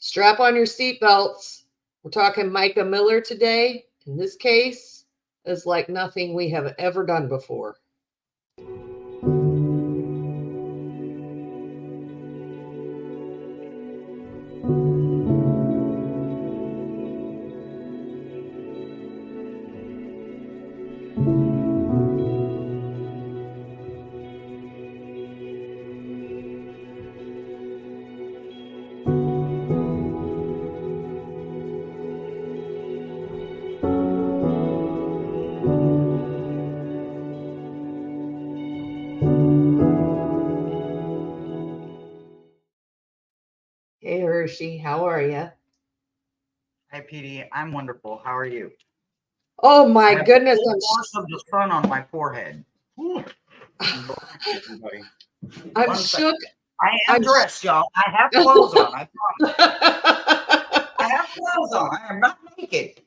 Strap on your seatbelts. We're talking Mica Miller today. In this case, is like nothing we have ever done before. Hey, Hershey, how are you? Hi, Petey. I'm wonderful. How are you? Oh my goodness! I'm of the sun on my forehead. I'm shook. I am dressed, y'all. I have clothes on. I promise. I have clothes on. I am not naked.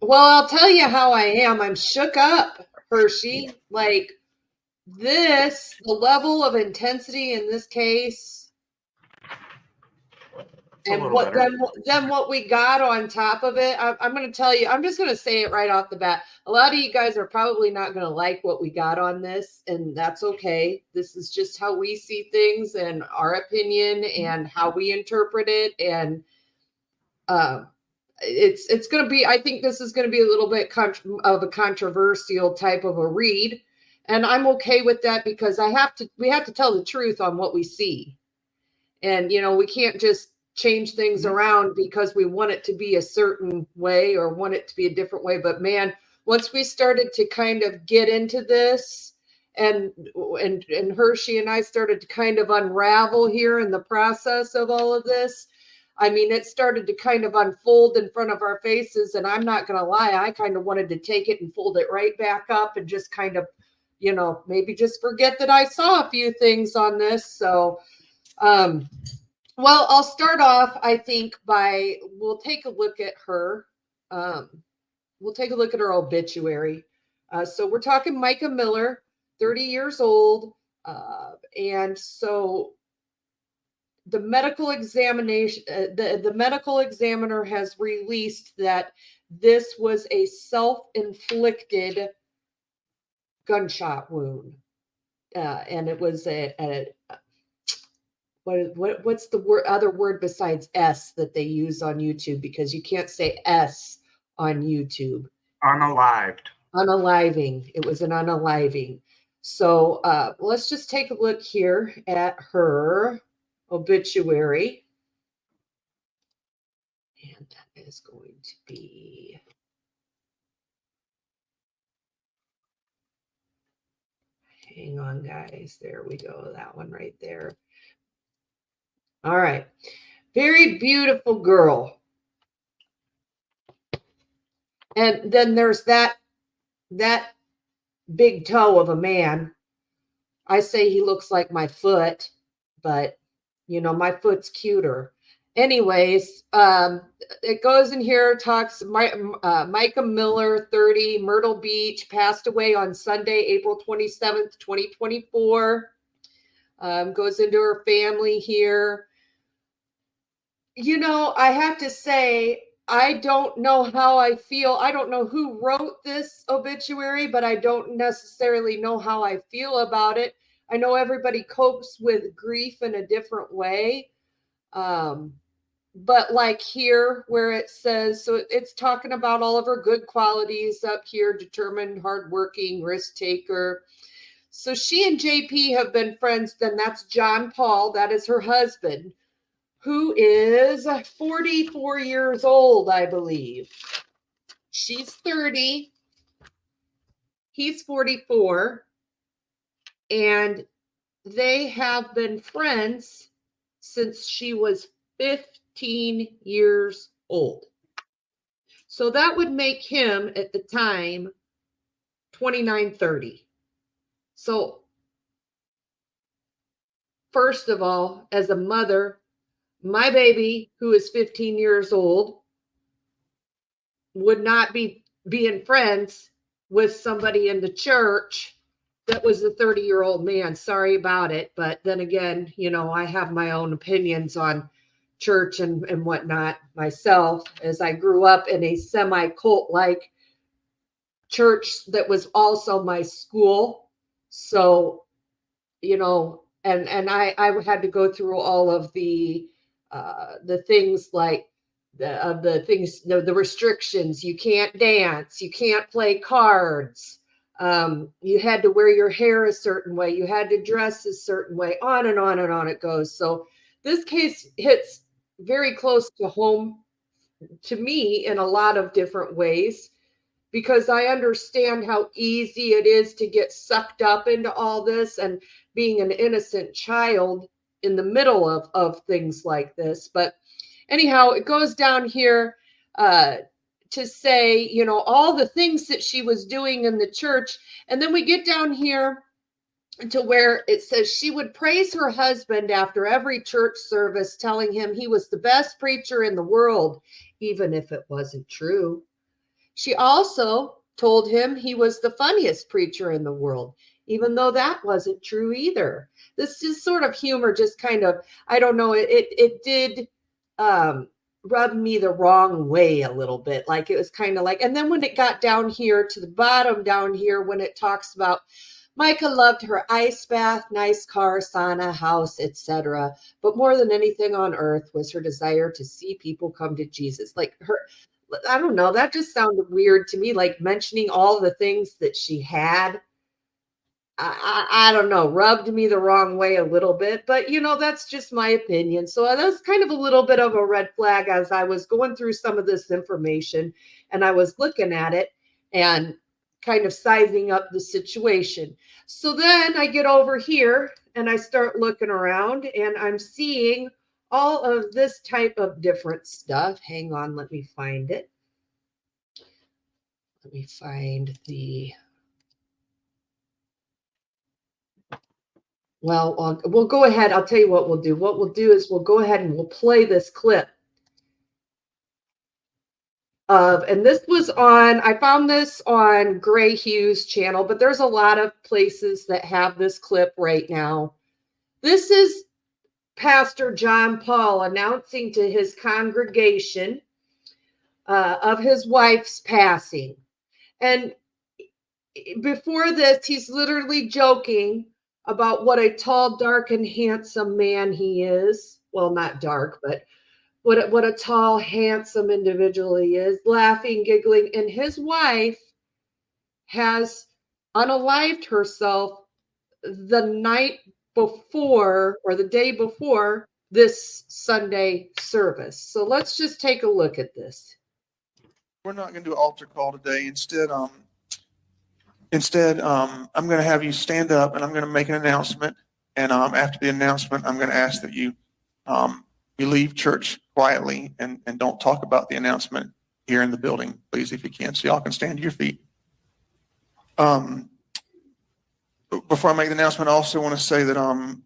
Well, I'll tell you how I am. I'm shook up, Hershey. Like this, the level of intensity in this case. And then what we got on top of it, I'm going to tell you, I'm just going to say it right off the bat. A lot of you guys are probably not going to like what we got on this, and that's okay. This is just how we see things and our opinion and how we interpret it. And it's going to be, I think this is going to be a little bit of a controversial type of a read. And I'm okay with that because we have to tell the truth on what we see. And, we can't just change things around because we want it to be a certain way or want it to be a different way. But man, once we started to kind of get into this and Hershey and I started to kind of unravel here in the process of all of this, I mean, it started to kind of unfold in front of our faces. And I'm not going to lie, I kind of wanted to take it and fold it right back up and just kind of, maybe just forget that I saw a few things on this. So, well, I'll start off, I think, we'll take a look at her. We'll take a look at her obituary. So we're talking Mica Miller, 30 years old. And so the medical examination, the medical examiner has released that this was a self-inflicted gunshot wound. And it was what's the other word besides S that they use on YouTube? Because you can't say S on YouTube. Unaliving. It was an unaliving. So let's just take a look here at her obituary. And that is going to be... Hang on, guys. There we go. That one right there. All right. Very beautiful girl. And then there's that big toe of a man. I say he looks like my foot, but my foot's cuter. Anyways, it goes in here, talks Mica Miller, 30, Myrtle Beach, passed away on Sunday, April 27th, 2024. Goes into her family here. I have to say, I don't know how I feel. I don't know who wrote this obituary, but I don't necessarily know how I feel about it. I know everybody copes with grief in a different way. But like here where it says, so it's talking about all of her good qualities up here: determined, hardworking, risk taker. So she and JP have been friends. Then that's John Paul. That is her husband, who is 44 years old, I believe. She's 30. He's 44. And they have been friends since she was 15 years old. So that would make him at the time 29, 30. So first of all, as a mother, my baby, who is 15 years old, would not be being friends with somebody in the church that was a 30-year-old man. Sorry about it. But then again, I have my own opinions on church and whatnot myself, as I grew up in a semi-cult like church that was also my school. So, you know, and I had to go through all of the things like the things, the restrictions. You can't dance, you can't play cards. You had to wear your hair a certain way, you had to dress a certain way, on and on and on it goes. So this case hits very close to home to me in a lot of different ways, because I understand how easy it is to get sucked up into all this, and being an innocent child in the middle of things like this. But anyhow, it goes down here to say, you know, all the things that she was doing in the church. And then we get down here to where it says she would praise her husband after every church service, telling him he was the best preacher in the world, even if it wasn't true. She also told him he was the funniest preacher in the world, even though that wasn't true either. This is sort of humor, just kind of, I don't know, it did rub me the wrong way a little bit. Like, it was kind of like, and then when it got down here to the bottom down here, when it talks about Mica loved her ice bath, nice car, sauna, house, etc. But more than anything on earth was her desire to see people come to Jesus. Like, her, I don't know, that just sounded weird to me, like mentioning all the things that she had. I don't know, rubbed me the wrong way a little bit, but you know, that's just my opinion. So that was kind of a little bit of a red flag as I was going through some of this information, and I was looking at it and kind of sizing up the situation. So then I get over here and I start looking around, and I'm seeing all of this type of different stuff. Hang on, let me find it. Let me find the... Well, we'll go ahead. I'll tell you what we'll do. What we'll do is we'll go ahead and we'll play this clip of, and this was on, I found this on Gray Hughes' channel, but there's a lot of places that have this clip right now. This is Pastor John Paul announcing to his congregation of his wife's passing. And before this, he's literally joking about what a tall, dark, and handsome man he is. Well, not dark, but what a tall, handsome individual he is, laughing, giggling. And his wife has unalived herself the night before, or the day before, this Sunday service. So let's just take a look at this. We're not going to do an altar call today. Instead, I'm going to have you stand up, and I'm going to make an announcement. And after the announcement, I'm going to ask that you leave church quietly and don't talk about the announcement here in the building, please, if you can. So y'all can stand to your feet. Before I make the announcement, I also want to say that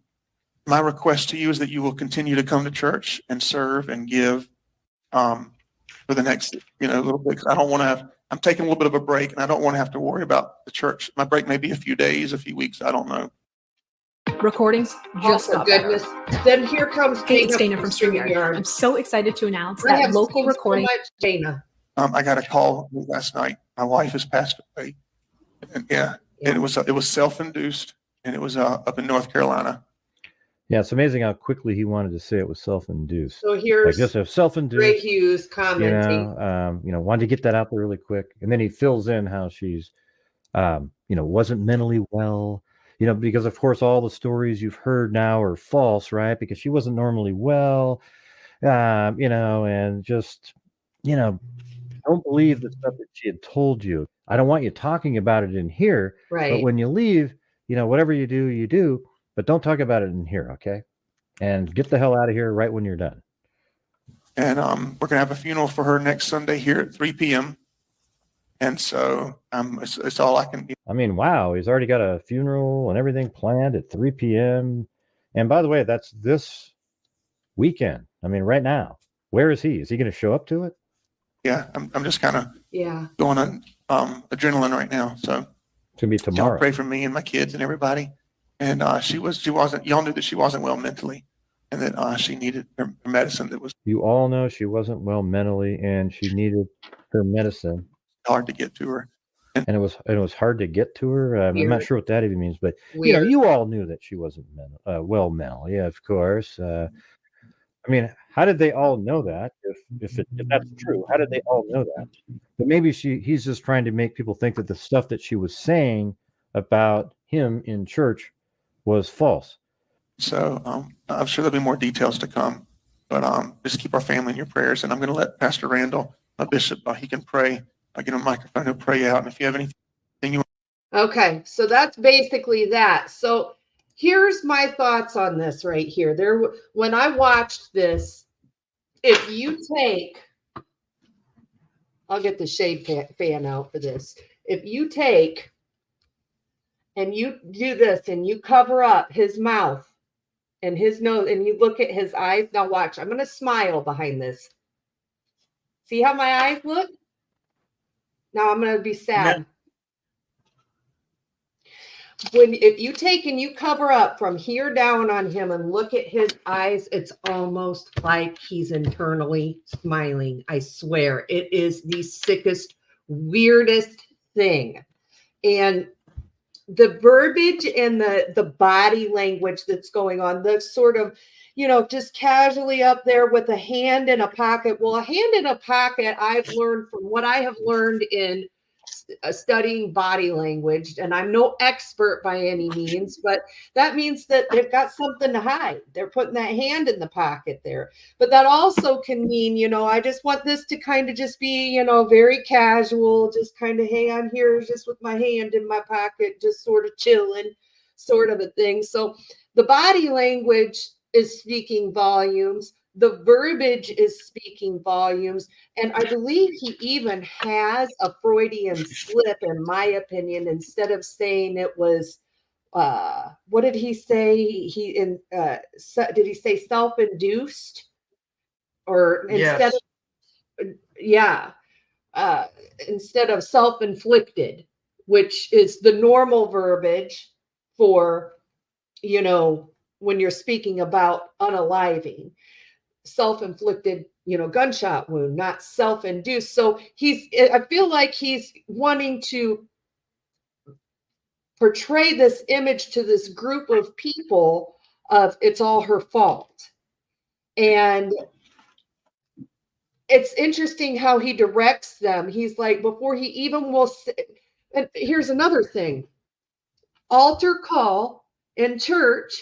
my request to you is that you will continue to come to church and serve and give for the next, little bit. I don't want to have. I'm taking a little bit of a break, and I don't want to have to worry about the church. My break may be a few days, a few weeks. I don't know. Recordings just got goodness. better. Then here comes Hey, it's Dana from StreamYard. I'm so excited to announce that local recording. So much, Dana. I got a call last night. My wife has passed away, and and it was self-induced, and it was up in North Carolina. Yeah, it's amazing how quickly he wanted to say it was self-induced. So here's like just a self-induced. Gray Hughes commenting. Wanted to get that out there really quick, and then he fills in how she's, wasn't mentally well. Because of course all the stories you've heard now are false, right? Because she wasn't normally well, and just, don't believe the stuff that she had told you. I don't want you talking about it in here, Right. But when you leave, whatever you do, but don't talk about it in here, okay? And get the hell out of here right when you're done. And we're going to have a funeral for her next Sunday here at 3 p.m. And so it's all I can do. I mean, wow, he's already got a funeral and everything planned at 3 p.m. And by the way, that's this weekend. I mean, right now. Where is he? Is he going to show up to it? Yeah, I'm just kind of going on adrenaline right now. So it's going to be tomorrow. Y'all pray for me and my kids and everybody. And she wasn't, y'all knew that she wasn't well mentally. and that she needed her medicine that was You all know she wasn't well mentally, and she needed her medicine, hard to get to her. and it was hard to get to her. I'm not Weird. sure what that even means, but Weird. you all knew that she wasn't well mentally, yeah, of course. I mean, how did they all know that? If that's true, how did they all know that? But maybe he's just trying to make people think that the stuff that she was saying about him in church was false. So I'm sure there'll be more details to come, but just keep our family in your prayers. And I'm going to let Pastor Randall, my bishop, he can pray. I'll get him a microphone, he'll pray out. And if you have anything you want. Okay, so that's basically that. So here's my thoughts on this right here. When I watched this, if you take, I'll get the shade fan out for this. If you take and you do this and you cover up his mouth and his nose and you look at his eyes, now watch, I'm going to smile behind this. See how my eyes look? Now I'm going to be sad. If you take and you cover up from here down on him and look at his eyes, it's almost like he's internally smiling. I swear, it is the sickest, weirdest thing. And the verbiage and the body language that's going on, the sort of, just casually up there with a hand in a pocket. Well, a hand in a pocket, I've learned from what I have learned in studying body language, and I'm no expert by any means, but that means that they've got something to hide. They're putting that hand in the pocket there. But that also can mean, I just want this to kind of just be, very casual, just kind of, hey, I'm here just with my hand in my pocket, just sort of chilling, sort of a thing. So the body language is speaking volumes. The verbiage is speaking volumes. And I believe he even has a Freudian slip, in my opinion, instead of saying it was, what did he say? Did he say self-induced? Or instead of, instead of self-inflicted, which is the normal verbiage for, when you're speaking about unaliving. Self-inflicted, gunshot wound, not self-induced. So I feel like he's wanting to portray this image to this group of people of it's all her fault. And it's interesting how he directs them. He's like, before he even will say, and here's another thing, altar call in church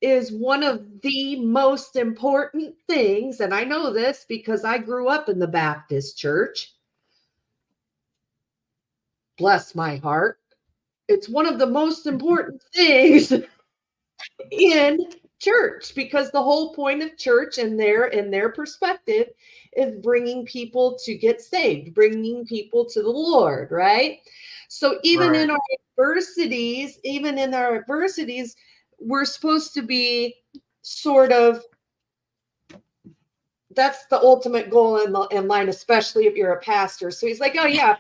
is one of the most important things, and I know this because I grew up in the Baptist church. Bless my heart. It's one of the most important things in church, because the whole point of church in their perspective is bringing people to get saved, bringing people to the Lord, right? So even in our adversities, we're supposed to be sort of, that's the ultimate goal in line, especially if you're a pastor. So he's like, oh yeah,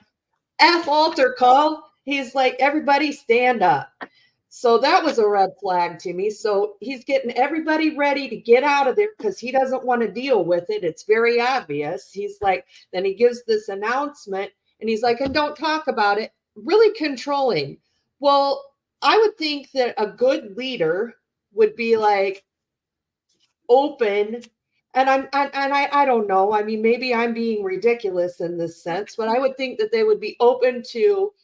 F altar call. He's like, everybody stand up. So that was a red flag to me. So he's getting everybody ready to get out of there because he doesn't want to deal with it. It's very obvious. He's like, then he gives this announcement and he's like, and don't talk about it. Really controlling. Well, I would think that a good leader would be like open, and I don't know. I mean, maybe I'm being ridiculous in this sense, but I would think that they would be open to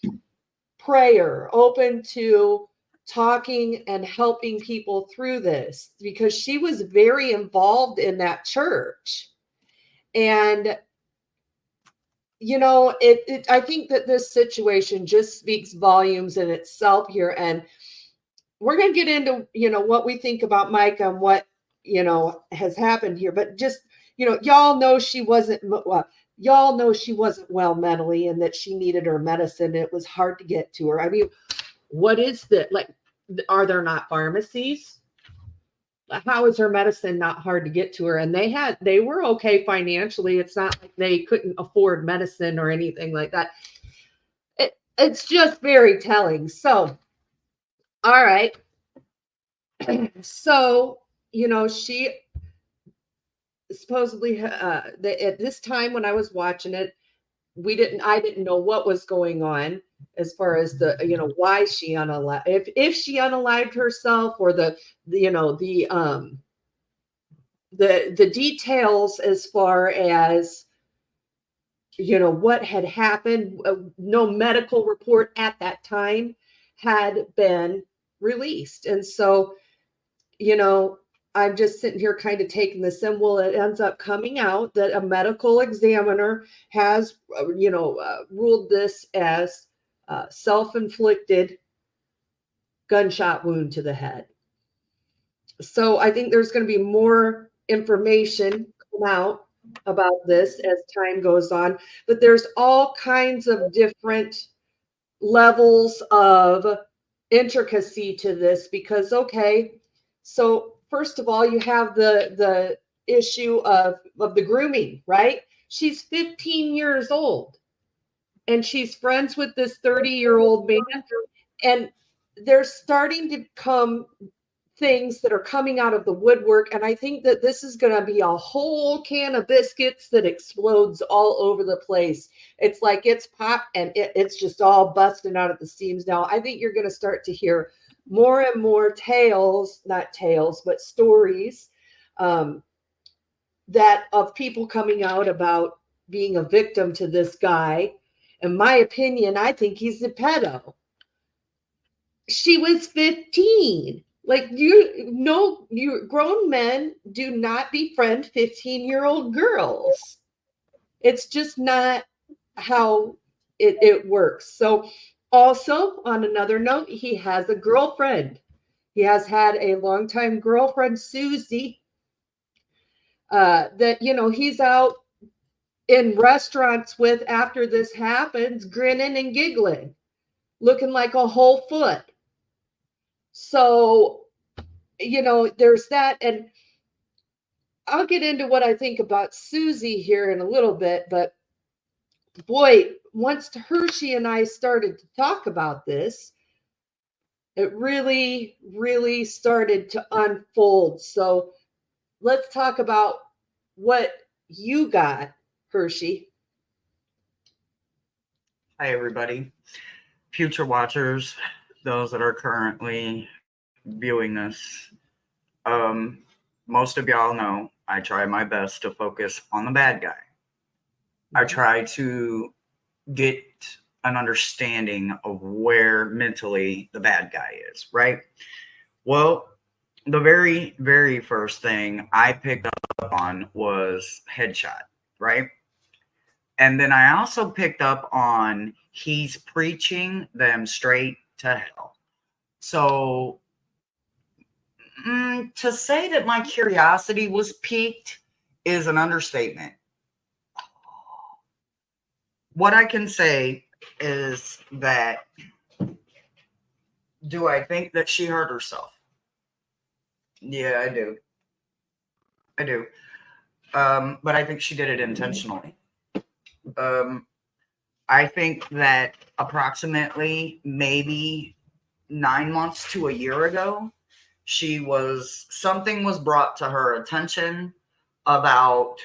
prayer, open to talking and helping people through this, because she was very involved in that church. And I think that this situation just speaks volumes in itself here. And we're going to get into, what we think about Mica and what, has happened here. But just, y'all know she wasn't well mentally, and that she needed her medicine. It was hard to get to her. I mean, what is that? Like, are there not pharmacies? How is her medicine not hard to get to her? And they were okay financially. It's not like they couldn't afford medicine or anything like that. It's just very telling. So, all right. So she supposedly, at this time when I was watching it, I didn't know what was going on as far as the, why she unalived, if she unalived herself, or the details as far as, what had happened. No medical report at that time had been released. And so, I'm just sitting here kind of taking this in. Well, it ends up coming out that a medical examiner has, ruled this as self-inflicted gunshot wound to the head. So I think there's going to be more information come out about this as time goes on, but there's all kinds of different levels of intricacy to this, because, okay, so first of all, you have the issue of the grooming, right? She's 15 years old and she's friends with this 30-year-old man, and there's starting to come things that are coming out of the woodwork. And I think that this is going to be a whole can of biscuits that explodes all over the place. It's like it's popped and it's just all busting out at the seams now. I think you're going to start to hear more and more not tales, but stories that of people coming out about being a victim to this guy. In my opinion, I think he's a pedo. She was 15. Like, you grown men do not befriend 15-year-old girls. It's just not how it works. So also, on another note, he has a girlfriend. He has had a longtime girlfriend, Susie, that, he's out in restaurants with after this happens, grinning and giggling, looking like a whole foot. So, there's that. And I'll get into what I think about Susie here in a little bit. But boy, once Hershey and I started to talk about this, it really, really started to unfold. So let's talk about what you got, Hershey. Hi, everybody. Future watchers, those that are currently viewing this. Most of y'all know I try my best to focus on the bad guy. I try to get an understanding of where mentally the bad guy is, right? Well, the very, very first thing I picked up on was headshot, right? And then I also picked up on he's preaching them straight to hell. So to say that my curiosity was piqued is an understatement. What I can say is that, do I think that she hurt herself? Yeah, I do. But I think she did it intentionally. I think that approximately maybe 9 months to a year ago, something was brought to her attention about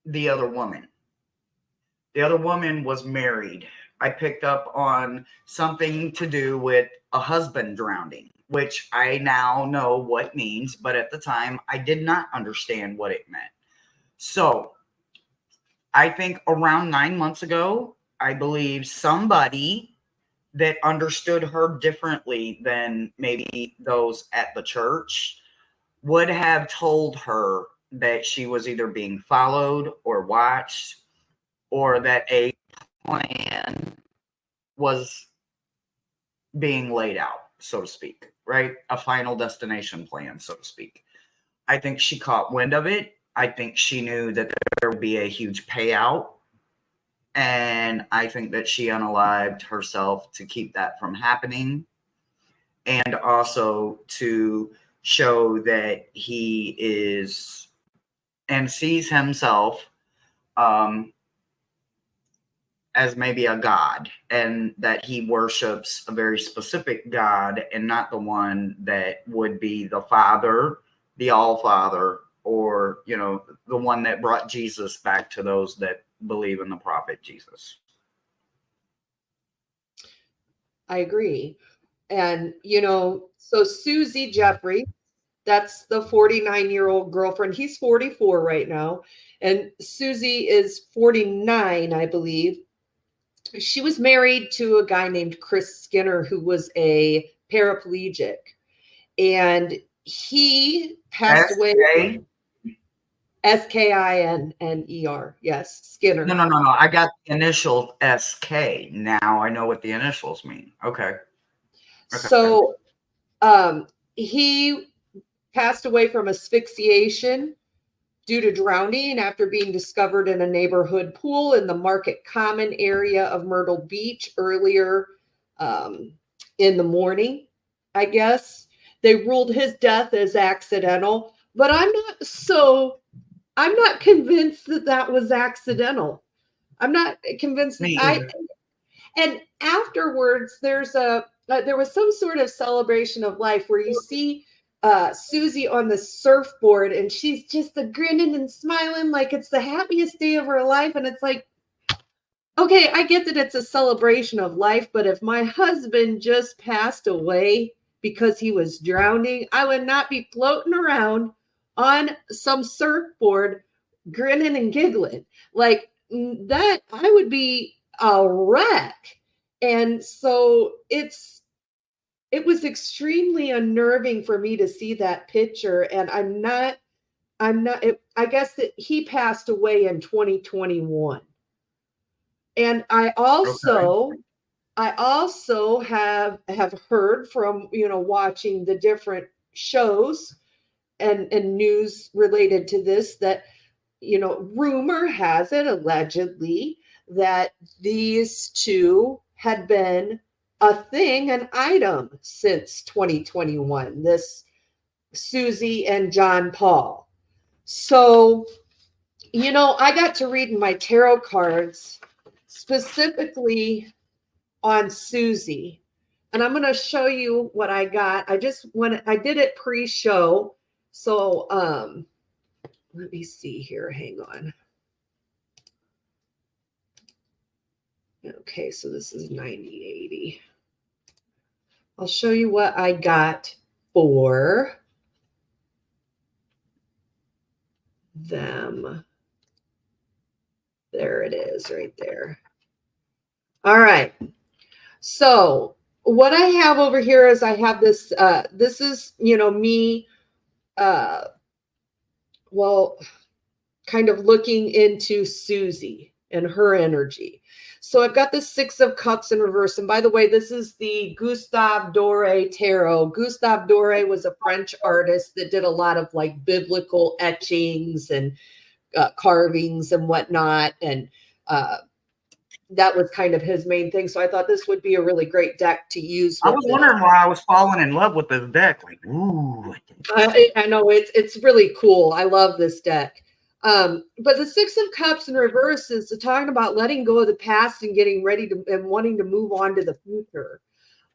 the other woman. The other woman was married. I picked up on something to do with a husband drowning, which I now know what means, but at the time I did not understand what it meant. So I think around 9 months ago, I believe somebody that understood her differently than maybe those at the church would have told her that she was either being followed or watched, or that a plan was being laid out, so to speak, right? A final destination plan, so to speak. I think she caught wind of it. I think she knew that there would be a huge payout. And I think that she unalived herself to keep that from happening. And also to show that he is and sees himself as maybe a god, and that he worships a very specific God and not the one that would be the father the All Father, or, you know, the one that brought Jesus back to those that believe in the prophet Jesus. I agree. And, you know, so Susie Jeffrey, that's the 49-year-old girlfriend. He's 44 right now. And Susie is 49, I believe. She was married to a guy named Chris Skinner, who was a paraplegic. And he passed away. Skiner. Yes, Skinner. No. I got the initial SK. Now I know what the initials mean. Okay. So he passed away from asphyxiation due to drowning after being discovered in a neighborhood pool in the Market Common area of Myrtle Beach earlier in the morning, I guess. They ruled his death as accidental, but I'm not convinced that that was accidental. I'm not convinced that and afterwards there was some sort of celebration of life where you see Susie on the surfboard and she's just grinning and smiling like it's the happiest day of her life. And it's like, okay, I get that it's a celebration of life, but if my husband just passed away because he was drowning, I would not be floating around on some surfboard grinning and giggling. Like that, I would be a wreck. And so it was extremely unnerving for me to see that picture. And I guess that he passed away in 2021. And I also have heard from, you know, watching the different shows and news related to this that, you know, rumor has it allegedly that these two had been a thing, an item since 2021, this Susie and John Paul. So, you know, I got to read my tarot cards specifically on Susie. And I'm going to show you what I got. I did it pre-show. So, let me see here. Hang on. Okay, so this is 90/80. I'll show you what I got for them. There it is right there. All right. So what I have over here is I have this, this is, you know, me, well, kind of looking into Susie and her energy. So I've got the Six of Cups in reverse. And by the way, this is the Gustave Doré Tarot. Gustave Doré was a French artist that did a lot of like biblical etchings and carvings and whatnot. And that was kind of his main thing. So I thought this would be a really great deck to use. I was wondering why I was falling in love with this deck. Like, ooh. I know it's really cool. I love this deck. But the Six of Cups in reverse is talking about letting go of the past and getting ready to and wanting to move on to the future.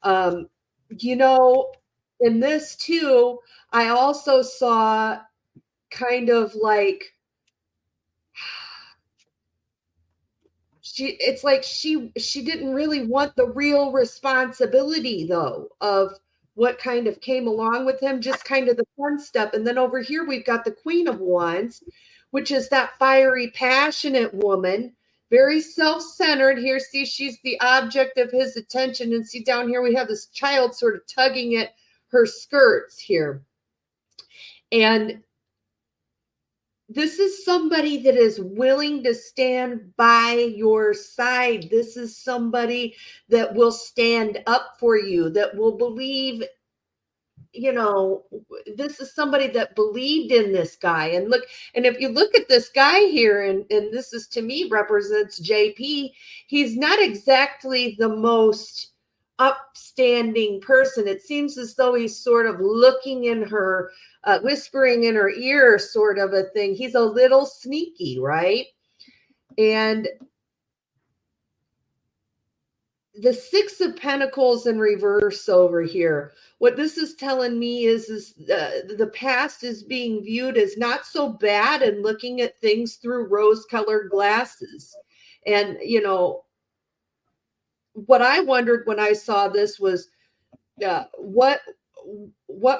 You know, in this too, I also saw kind of like it's like she didn't really want the real responsibility though of what kind of came along with him, just kind of the fun stuff. And then over here we've got the Queen of Wands, which is that fiery, passionate woman, very self-centered. Here, see, she's the object of his attention. And see down here we have this child sort of tugging at her skirts here. And this is somebody that is willing to stand by your side. This is somebody that will stand up for you, that will believe, you know, this is somebody that believed in this guy. And look, and if you look at this guy here, and this is to me represents JP, he's not exactly the most upstanding person. It seems as though he's sort of looking in her, whispering in her ear, sort of a thing. He's a little sneaky, right? And the Six of Pentacles in reverse over here. What this is telling me is the past is being viewed as not so bad and looking at things through rose-colored glasses. And, you know, what I wondered when I saw this was what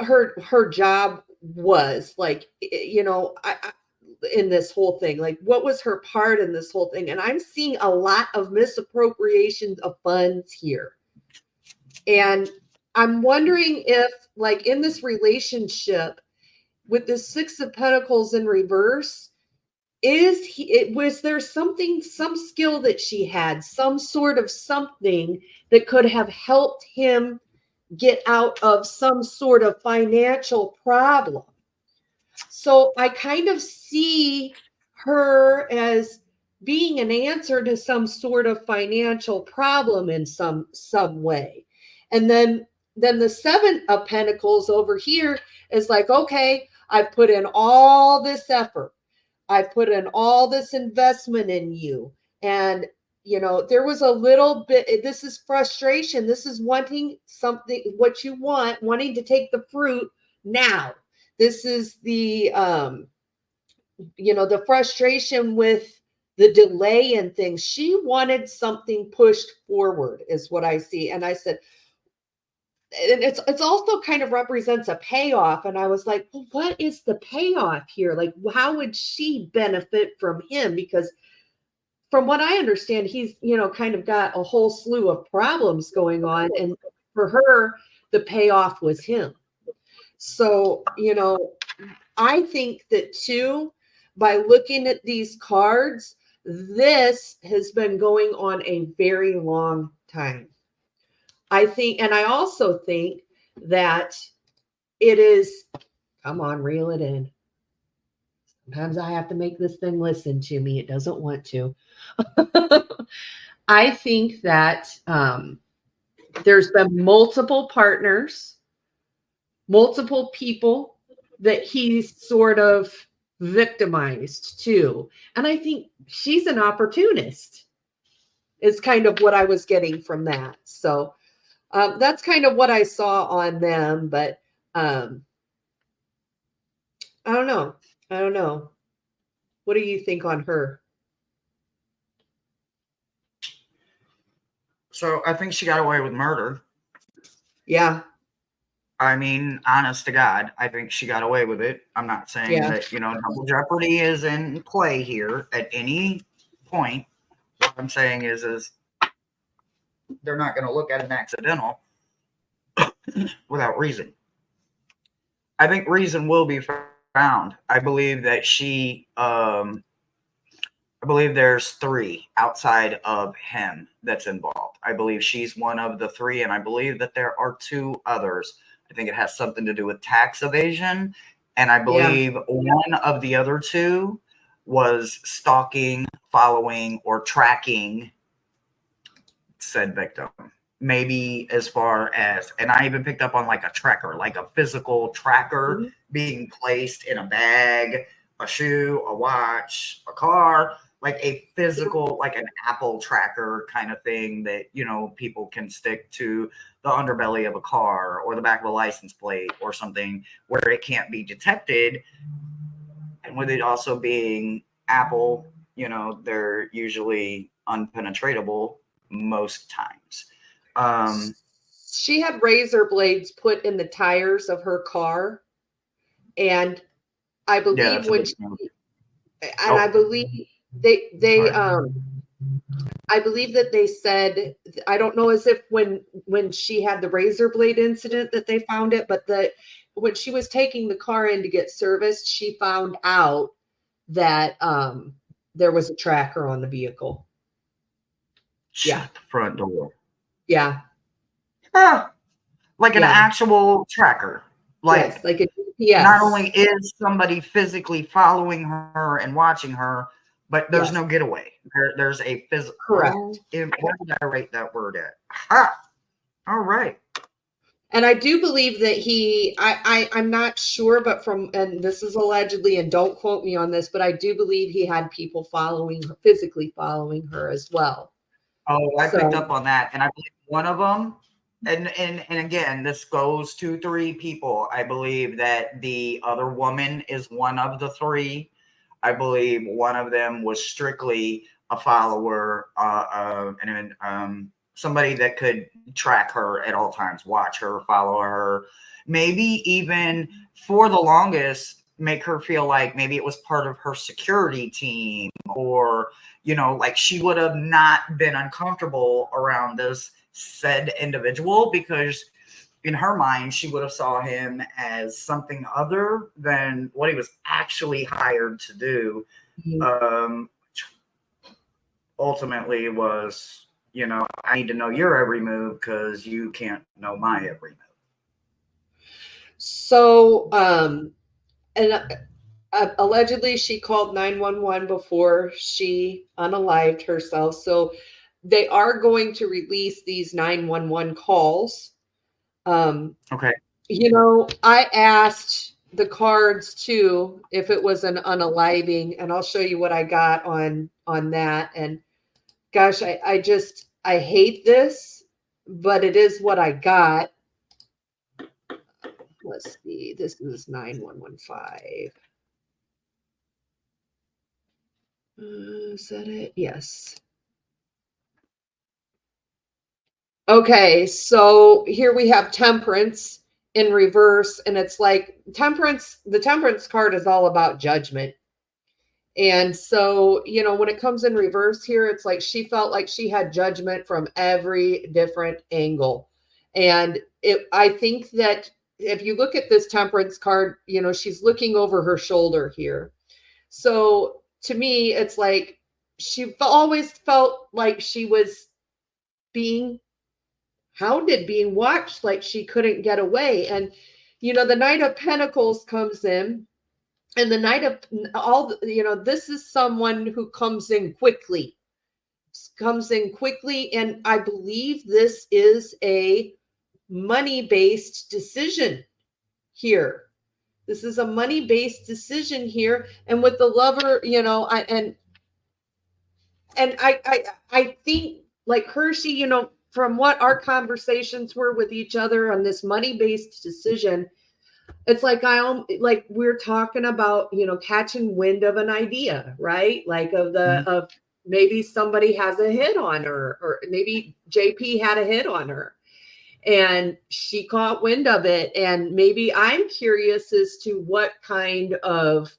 her job was like, you know, in this whole thing, like what was her part in this whole thing? And I'm seeing a lot of misappropriation of funds here. And I'm wondering if, like, in this relationship with the Six of Pentacles in reverse, was there something, some skill that she had, some sort of something that could have helped him get out of some sort of financial problem? So I kind of see her as being an answer to some sort of financial problem in some way. And then the Seven of Pentacles over here is like, okay, I've put in all this effort. I've put in all this investment in you. And, you know, there was a little bit, this is frustration. This is wanting something, what you want, wanting to take the fruit now. This is the, you know, the frustration with the delay and things. She wanted something pushed forward is what I see. And I said, and it's also kind of represents a payoff. And I was like, well, what is the payoff here? Like, how would she benefit from him? Because from what I understand, he's, you know, kind of got a whole slew of problems going on. And for her, the payoff was him. So, you know, I think that too, by looking at these cards, this has been going on a very long time. I think, and I also think that it is, come on, reel it in. Sometimes I have to make this thing listen to me. It doesn't want to. I think that there's been multiple partners, multiple people that he's sort of victimized too. And I think she's an opportunist is kind of what I was getting from that. So that's kind of what I saw on them. But I don't know. I don't know. What do you think on her? So I think she got away with murder. Yeah. I mean, honest to God, I think she got away with it. I'm not saying that, you know, double jeopardy is in play here at any point. What I'm saying is they're not going to look at an accidental without reason. I think reason will be found. I believe that I believe there's 3 outside of him that's involved. I believe she's one of the 3, and I believe that there are 2 others. I think it has something to do with tax evasion, and I believe one of the other 2 was stalking, following, or tracking said victim. Maybe as far as, and I even picked up on like a tracker, like a physical tracker being placed in a bag, a shoe, a watch, a car, like a physical, like an Apple tracker kind of thing that, you know, people can stick to the underbelly of a car or the back of a license plate or something where it can't be detected. And with it also being Apple, you know, they're usually unpenetratable most times. She had razor blades put in the tires of her car, and I believe I believe I believe that they said, I don't know as if when she had the razor blade incident that they found it, but that when she was taking the car in to get serviced, she found out that there was a tracker on the vehicle. Shut the front door. Yeah. Like an actual tracker. Like, like a GPS. Not only is somebody physically following her and watching her, but there's no getaway. There's a physical. Correct. Where did I write that word at? Ha! All right. And I do believe that I'm not sure, but and this is allegedly, and don't quote me on this, but I do believe he had people physically following her as well. Oh, I picked So- up on that, and I believe one of them, and again, this goes to 3 people. I believe that the other woman is one of the 3. I believe one of them was strictly a follower, and somebody that could track her at all times, watch her, follow her, maybe even for the longest make her feel like maybe it was part of her security team, or like she would have not been uncomfortable around this said individual, because in her mind she would have saw him as something other than what he was actually hired to do. Ultimately was, I need to know your every move because you can't know my every move. So, and allegedly she called 911 before she unalived herself. So they are going to release these 911 calls. Okay. I asked the cards too if it was an unaliving, and I'll show you what I got on that. And gosh, I hate this, but it is what I got. Let's see. This is 9115. Is that it? Yes. Okay, so here we have Temperance in reverse, and it's like Temperance, the Temperance card is all about judgment. And so, when it comes in reverse here, it's like she felt like she had judgment from every different angle. And I think that if you look at this Temperance card, she's looking over her shoulder here. So to me, it's like she always felt like she was being hounded, being watched, like she couldn't get away. And, the Knight of Pentacles comes in, and the Knight of this is someone who comes in quickly. And I believe this is a money-based decision here. This is a money-based decision here. And with the Lover, I think like Hershey, from what our conversations were with each other on this money-based decision, it's like we're talking about, catching wind of an idea, right? Like of maybe somebody has a hit on her, or maybe JP had a hit on her and she caught wind of it. And maybe I'm curious as to what kind of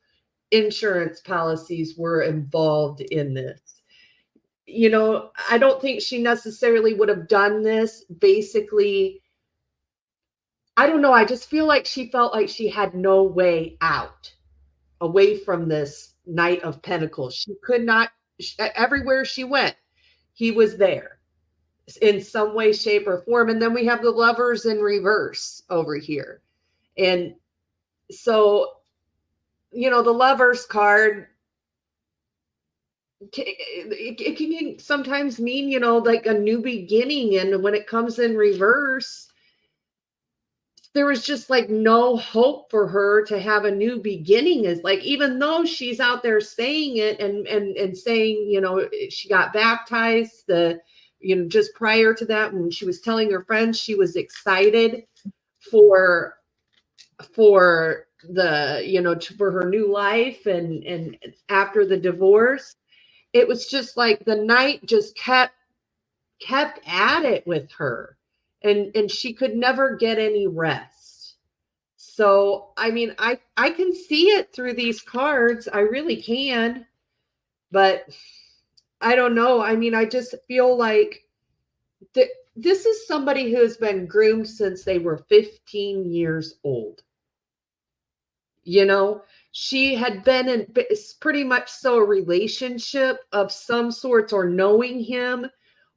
insurance policies were involved in this. I don't think she necessarily would have done this. Basically, I don't know. I just feel like she felt like she had no way out away from this Knight of Pentacles. She could not, everywhere she went, he was there in some way, shape, or form. And then we have the Lovers in reverse over here. And so, the Lovers card, it can sometimes mean, like a new beginning. And when it comes in reverse, there was just like no hope for her to have a new beginning. Is like, even though she's out there saying it and saying, she got baptized just prior to that, when she was telling her friends she was excited for the, for her new life and after the divorce. It was just like the Knight just kept at it with her, and she could never get any rest. So, I mean, I can see it through these cards. I really can, but I don't know. I mean, I just feel like this is somebody who has been groomed since they were 15 years old. She had been in pretty much so a relationship of some sorts, or knowing him,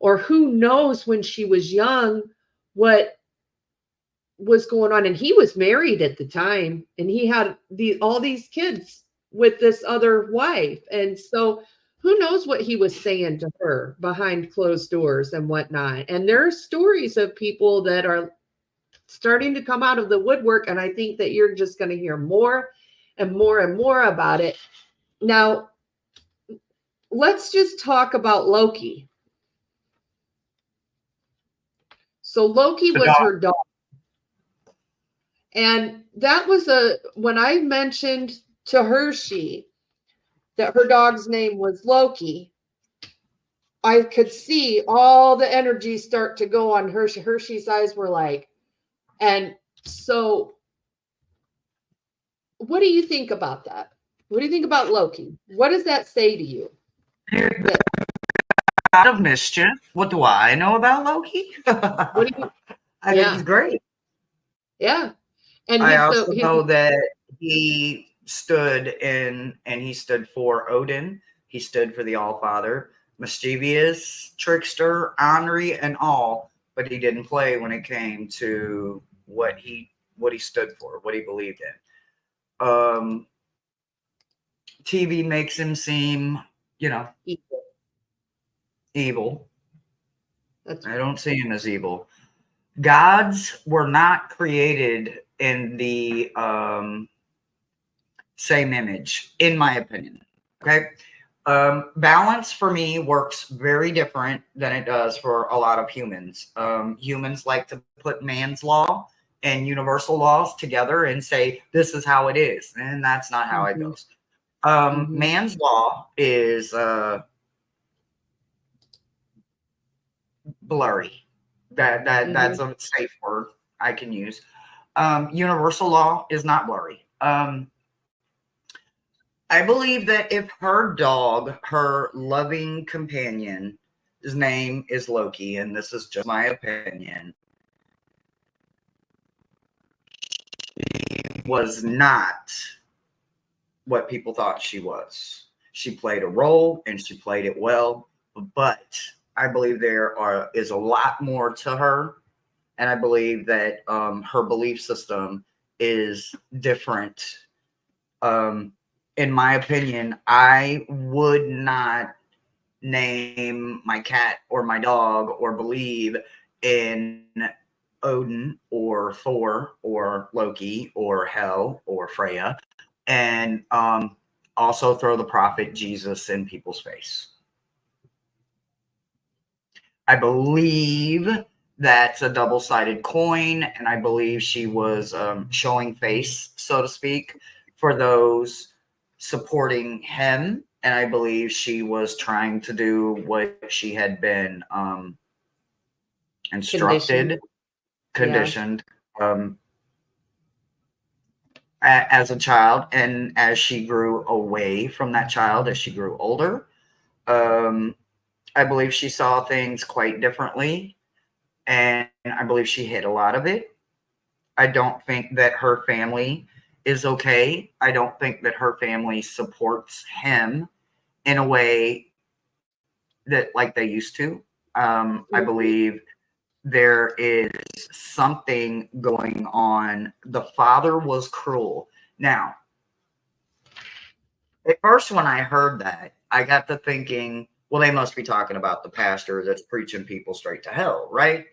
or who knows when she was young what was going on. And he was married at the time, and he had all these kids with this other wife. And so who knows what he was saying to her behind closed doors and whatnot. And there are stories of people that are starting to come out of the woodwork. And I think that you're just going to hear more and more and more about it. Now, let's just talk about Loki. So Loki The was dog. her dog. And that was when I mentioned to Hershey that her dog's name was Loki, I could see all the energy start to go on Hershey. Hershey's eyes were like, and so what do you think about that? What do you think about Loki? What does that say to you? God of mischief. What do I know about Loki? What do you? I think he's great. Yeah, and I also know that he stood for Odin. He stood for the All-Father, mischievous, trickster, ornery, and all. But he didn't play when it came to what he stood for, what he believed in. TV makes him seem, evil. I don't see him as evil. Gods were not created in the same image, in my opinion. Okay. Balance for me works very different than it does for a lot of humans. Humans like to put man's law and universal laws together and say, this is how it is. And that's not how it goes. Man's law is blurry. That's a safe word I can use. Universal law is not blurry. I believe that if her dog, her loving companion, his name is Loki, and this is just my opinion, she was not what people thought she was. She played a role and she played it well, but I believe there is a lot more to her, and I believe that her belief system is different. In my opinion, I would not name my cat or my dog or believe in Odin or Thor or Loki or Hel or Freya, and also throw the prophet Jesus in people's face. I believe that's a double-sided coin, and I believe she was showing face, so to speak, for those supporting him, and I believe she was trying to do what she had been instructed, conditioned as a child, and as she grew away from that child, as she grew older, I believe she saw things quite differently, and I believe she hid a lot of it. I don't think that her family is okay. I don't think that her family supports him in a way that like they used to. I believe there is something going on. The father was cruel. Now, at first when I heard that, I got to thinking, well, they must be talking about the pastor that's preaching people straight to hell, right?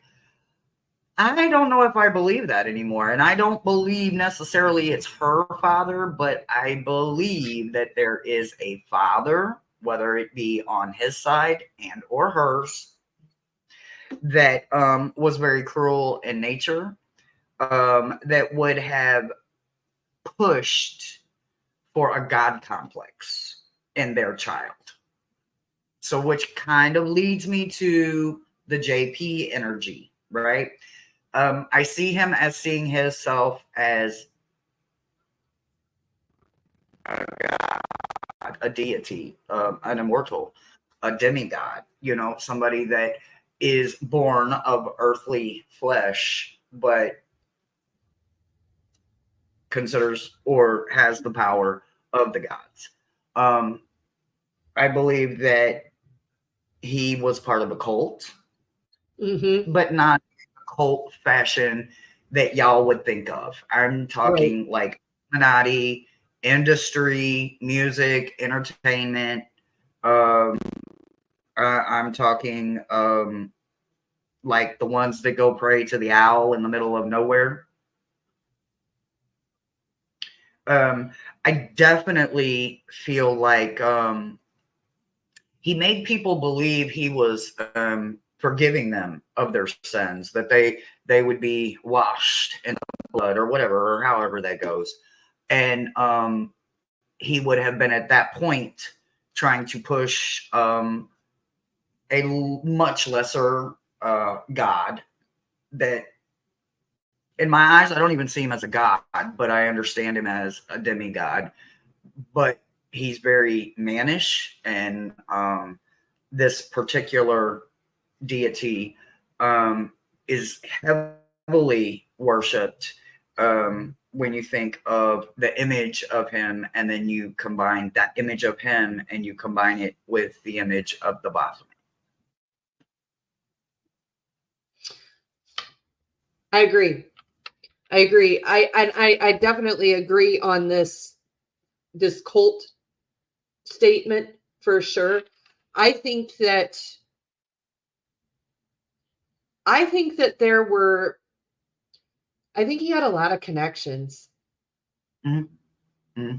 I don't know if I believe that anymore. And I don't believe necessarily it's her father, but I believe that there is a father, whether it be on his side and or hers, that was very cruel in nature, that would have pushed for a God complex in their child. So which kind of leads me to the JP energy, right? I see him as seeing himself as a god, a deity, an immortal, a demigod, somebody that is born of earthly flesh, but considers or has the power of the gods. I believe that he was part of a cult, but not a cult fashion that y'all would think of. I'm talking like Illuminati, industry, music, entertainment. I'm talking like the ones that go pray to the owl in the middle of nowhere. I definitely feel like he made people believe he was forgiving them of their sins, that they would be washed in the blood or whatever, or however that goes. And he would have been at that point trying to push a much lesser God that, in my eyes, I don't even see him as a god, but I understand him as a demigod. But he's very mannish, and this particular deity is heavily worshipped when you think of the image of him, and then you combine that image of him and you combine it with the image of the Baphomet. I agree. I definitely agree on this cult statement for sure. I think that there were, I think he had a lot of connections. Mm-hmm.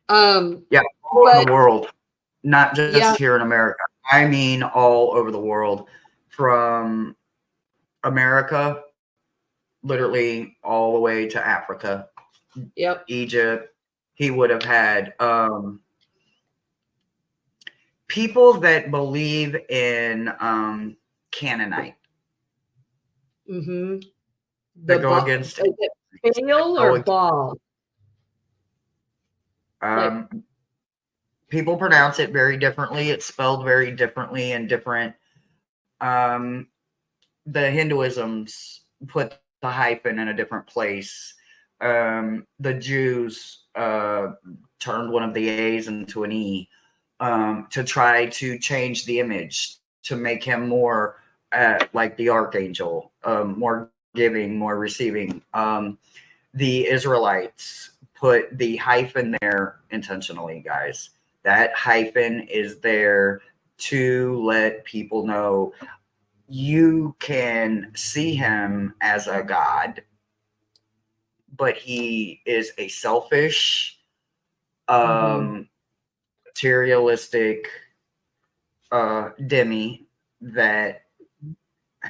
Mm-hmm. Yeah, all over the world, not just here in America. I mean, all over the world, from America, literally all the way to Africa. Yep. Egypt. He would have had people that believe in Canaanite. Mm-hmm. That go against Baal or Baal? People pronounce it very differently. It's spelled very differently in different. The Hinduisms put the hyphen in a different place. The Jews turned one of the A's into an E to try to change the image to make him more like the archangel, more giving, more receiving. The Israelites put the hyphen there intentionally, guys. That hyphen is there to let people know you can see him as a god, but he is a selfish, materialistic demi that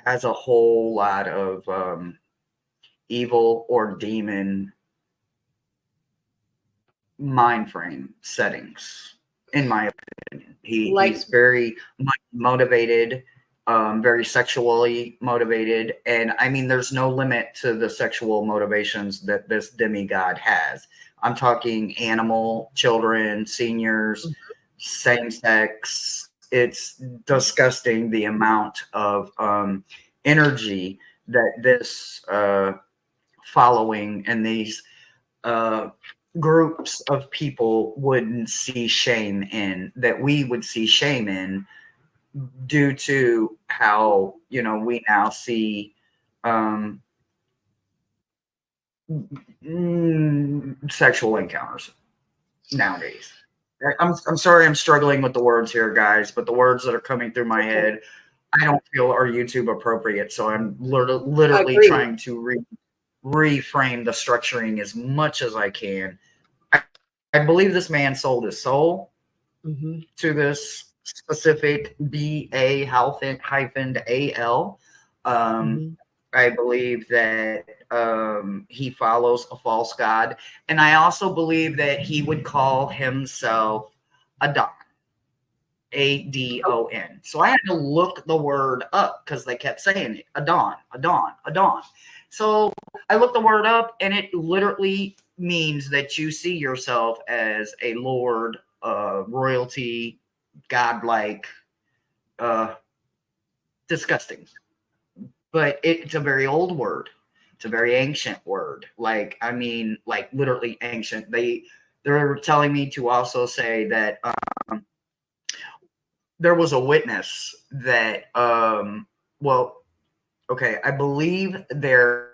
has a whole lot of evil or demon mind frame settings, in my opinion. He's very motivated, very sexually motivated, and I mean, there's no limit to the sexual motivations that this demigod has. I'm talking animal, children, seniors, same sex. It's disgusting the amount of energy that this following and these groups of people wouldn't see shame in, that we would see shame in, due to how, we now see sexual encounters nowadays. I'm sorry, I'm struggling with the words here, guys, but the words that are coming through my head, I don't feel are YouTube appropriate. So I'm literally trying to reframe the structuring as much as I can. I believe this man sold his soul to this specific BA-AL. I believe that he follows a false god. And I also believe that he would call himself Adon. Adon. So I had to look the word up because they kept saying it. Adon, Adon, Adon. So I looked the word up, and it literally means that you see yourself as a lord, royalty, godlike, disgusting. But it's a very old word. It's a very ancient word. Like literally ancient. They're telling me to also say that there was a witness that, I believe there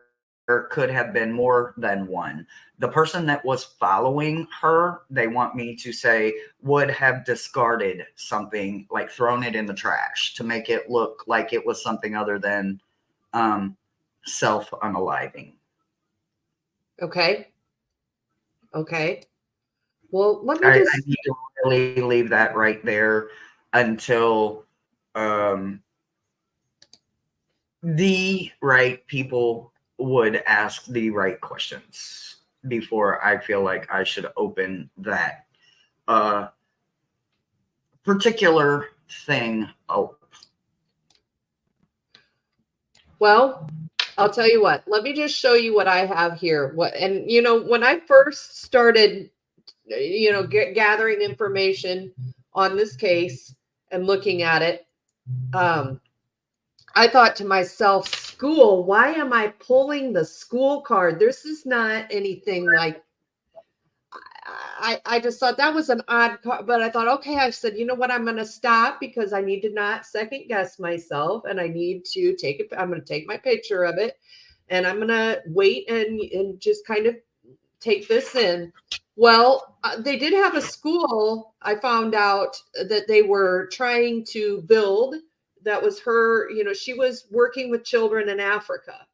could have been more than one. The person that was following her, they want me to say, would have discarded something, like thrown it in the trash to make it look like it was something other than self-unaliving. Okay. Well, let me I need to really leave that right there until the right people would ask the right questions before I feel like I should open that particular thing up. Well, I'll tell you what. Let me just show you what I have here. And when I first started, gathering information on this case and looking at it, I thought to myself, school, why am I pulling the school card? This is not anything like, I just thought that was an odd card, but I thought, okay, I said, you know what, I'm going to stop because I need to not second guess myself, and I need to take it. I'm going to take my picture of it, and I'm going to wait and just kind of take this in. Well, they did have a school. I found out that they were trying to build. That was her, she was working with children in Africa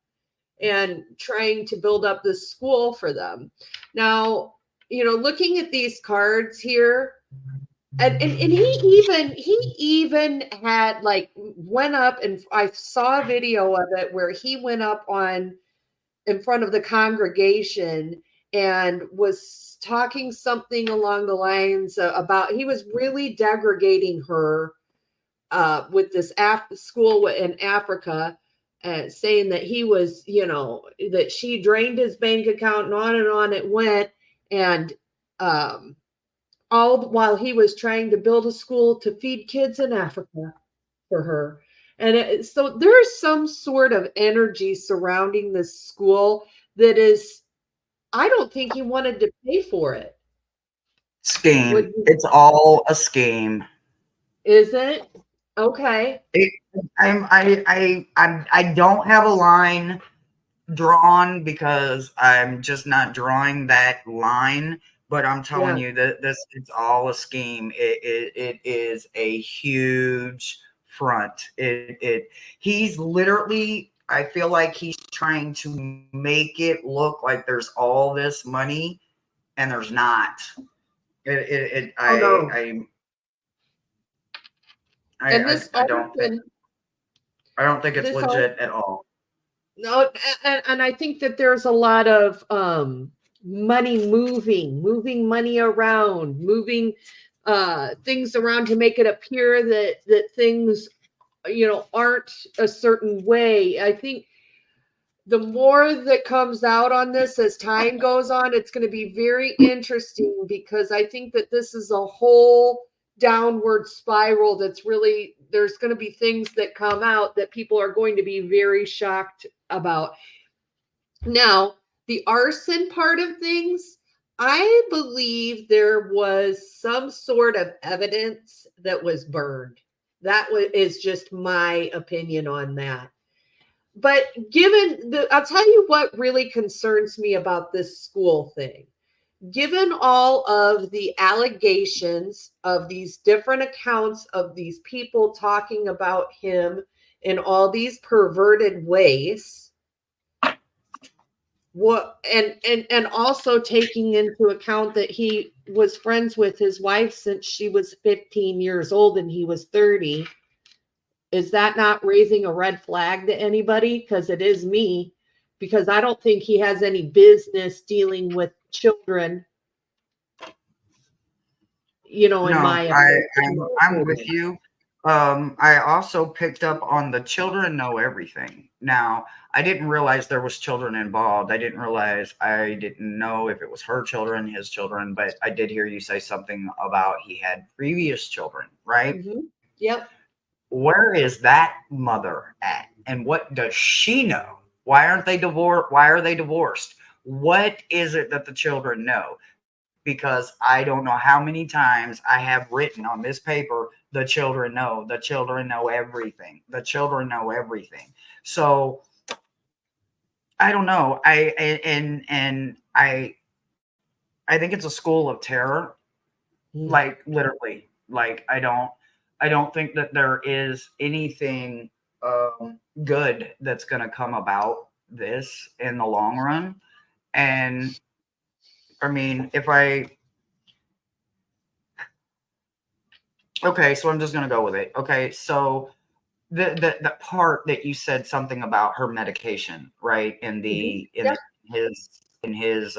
and trying to build up this school for them. Now, looking at these cards here, and he even had went up, and I saw a video of it where he went up in front of the congregation and was talking something along the lines about, he was really degrading her with this school in Africa, saying that he was, that she drained his bank account, and on it went. And all while he was trying to build a school to feed kids in Africa for her. And so there's some sort of energy surrounding this school that is, I don't think he wanted to pay for it. Scheme. It's all a scheme. Is it? Okay. I don't have a line drawn because I'm just not drawing that line. But I'm telling you that it's all a scheme. It is a huge front. He's literally, I feel like he's trying to make it look like there's all this money, and there's not. I don't think it's legit at all. No, and I think that there's a lot of money moving money around, moving things around to make it appear that things, aren't a certain way. I think the more that comes out on this as time goes on, it's going to be very interesting, because I think that this is a whole downward spiral that's really, there's going to be things that come out that people are going to be very shocked about. Now, the arson part of things, I believe there was some sort of evidence that was burned. That is just my opinion on that. But I'll tell you what really concerns me about this school thing. Given all of the allegations of these different accounts of these people talking about him in all these perverted ways, and also taking into account that he was friends with his wife since she was 15 years old and he was 30, is that not raising a red flag to anybody? Because it is me, because I don't think he has any business dealing with children. In my opinion. I'm with you. I also picked up on the children know everything. Now, I didn't realize there was children involved. I didn't know if it was her children, his children, but I did hear you say something about he had previous children, right? Mm-hmm. Yep. Where is that mother at? And what does she know? Why aren't they divorced? Why are they divorced? What is it that the children know? Because I don't know how many times I have written on this paper, the children know everything. The children know everything. So I don't know. I think it's a school of terror. Like literally, like I don't think that there is anything good that's going to come about this in the long run. And I mean, okay, so I'm just going to go with it. Okay, so the part that you said something about her medication, right? In his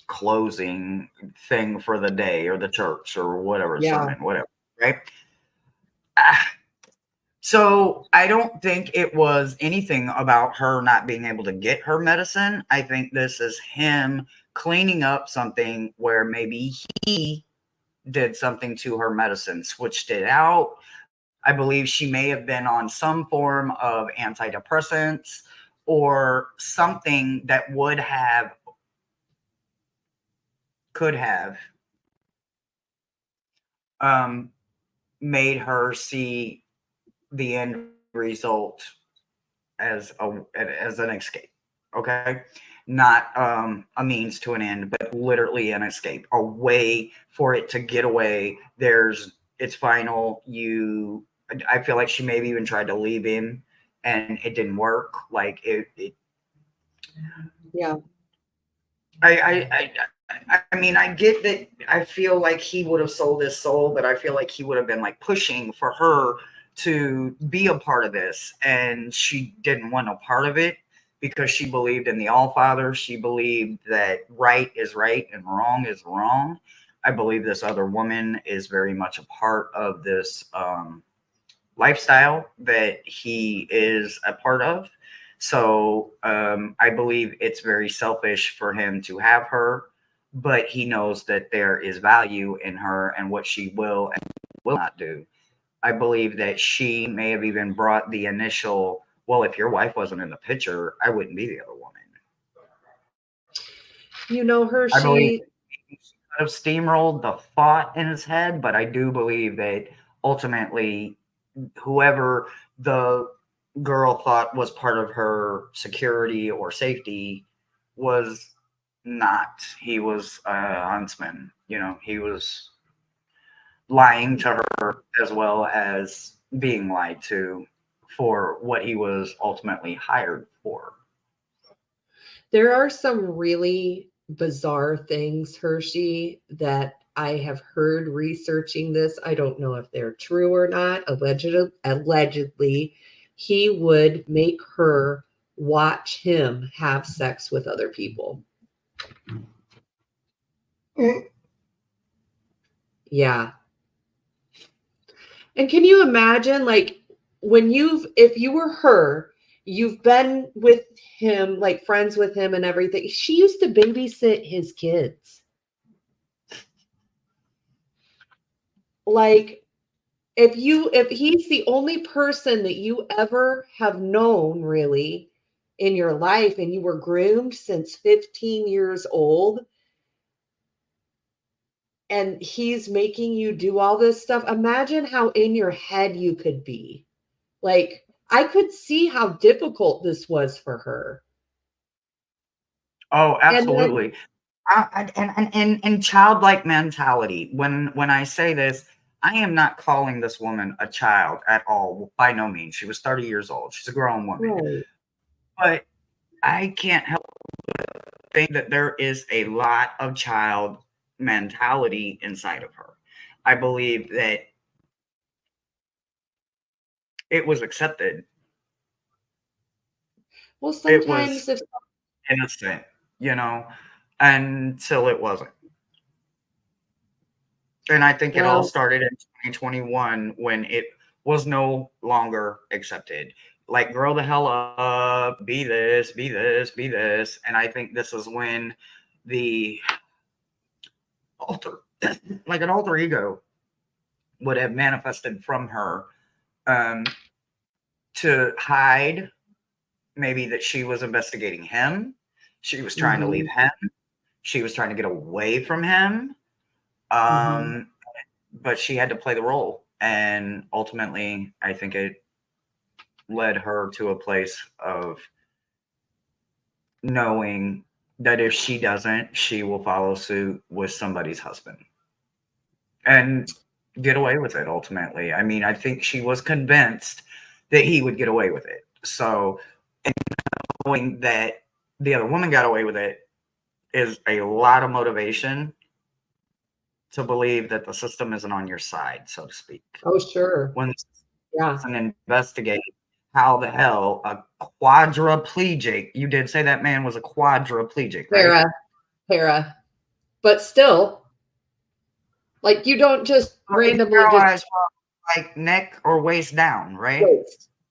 closing thing for the day, or the church, or whatever, sermon, whatever, right? So I don't think it was anything about her not being able to get her medicine. I think this is him cleaning up something where maybe he did something to her medicine, switched it out. I believe she may have been on some form of antidepressants or something that could have made her see the end result as an escape. Okay, not a means to an end, but literally an escape, a way for it to get away. It's final. I feel like she maybe even tried to leave him, and it didn't work. Like it. Yeah. I mean, I get that. I feel like he would have sold his soul, but I feel like he would have been like pushing for her to be a part of this, and she didn't want no part of it because she believed in the All-Father. She believed that right is right and wrong is wrong. I believe this other woman is very much a part of this lifestyle that he is a part of. So I believe it's very selfish for him to have her, but he knows that there is value in her and what she will and will not do. I believe that she may have even brought the initial, well, if your wife wasn't in the picture, I wouldn't be the other woman. You know her, I believe she he could have steamrolled the thought in his head, but I do believe that ultimately whoever the girl thought was part of her security or safety was not. He was a huntsman. He was lying to her as well as being lied to for what he was ultimately hired for. there are some really bizarre things, Hershey, that I have heard researching this. I don't know if they're true or not. Allegedly, he would make her watch him have sex with other people. Yeah. And can you imagine, like, if you were her, you've been with him, like friends with him and everything. She used to babysit his kids. Like, if he's the only person that you ever have known really in your life, and you were groomed since 15 years old, and he's making you do all this stuff, imagine how in your head you could be. Like, I could see how difficult this was for her. Oh, And then, absolutely. And childlike mentality. When I say this, I am not calling this woman a child at all. By no means. She was 30 years old. She's a grown woman. right. But I can't help but think that there is a lot of child mentality inside of her. I believe that it was accepted. Well, It sometimes was if innocent, until it wasn't. And I think it all well, started in 2021 when it was no longer accepted. Like, grow the hell up, be this, be this, be this. And I think this is when the like an alter ego would have manifested from her to hide maybe that she was investigating him. She was trying to leave him. She was trying to get away from him. But she had to play the role. And ultimately, I think it led her to a place of knowing that if she doesn't, she will follow suit with somebody's husband and get away with it ultimately. I mean, I think she was convinced that he would get away with it. So, and knowing that the other woman got away with it is a lot of motivation to believe that the system isn't on your side, so to speak. oh, sure. When Yeah. and investigate how the hell a quadriplegic, you did say that man was a quadriplegic, right? Para. But still, like, you don't just Well, he's randomly just paralyzed from like neck or waist down, right?